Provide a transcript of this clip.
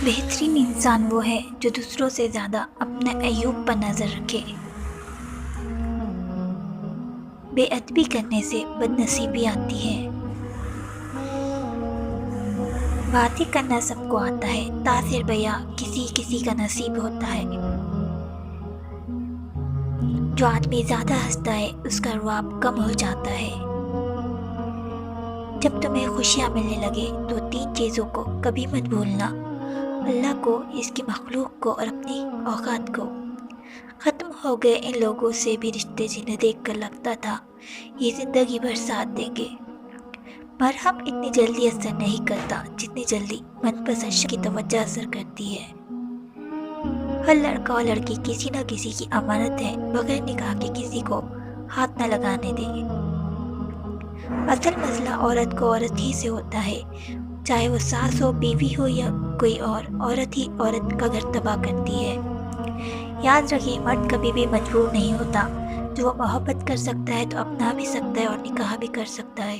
بہترین انسان وہ ہے جو دوسروں سے زیادہ اپنے عیوب پر نظر رکھے۔ بے ادبی کرنے سے بد نصیبی آتی ہے۔ باتیں کرنا سب کو آتا ہے، تاثر بیاں کسی کسی کا نصیب ہوتا ہے۔ جو آدمی زیادہ ہنستا ہے اس کا رواب کم ہو جاتا ہے۔ جب تمہیں خوشیاں ملنے لگے تو 3 چیزوں کو کبھی مت بھولنا: اللہ کو، اس کی مخلوق کو اور اپنی اوقات کو۔ ختم ہو گئے ان لوگوں سے بھی رشتے جنہیں دیکھ کر لگتا تھا یہ زندگی بھر ساتھ دیں گے۔ مرہم اتنی جلدی اثر نہیں کرتا جتنی جلدی من پسند شخص کی توجہ اثر کرتی ہے۔ ہر لڑکا اور لڑکی کسی نہ کسی کی امانت ہے، بغیر نکاح کے کسی کو ہاتھ نہ لگانے دے۔ اصل مسئلہ عورت کو عورت ہی سے ہوتا ہے، چاہے وہ ساس ہو، بیوی ہو یا کوئی اور، عورت ہی عورت کا گھر تباہ کرتی ہے۔ یاد رکھیے، مرد کبھی بھی مجبور نہیں ہوتا، جو وہ محبت کر سکتا ہے تو اپنا بھی سکتا ہے اور نکاح بھی کر سکتا ہے۔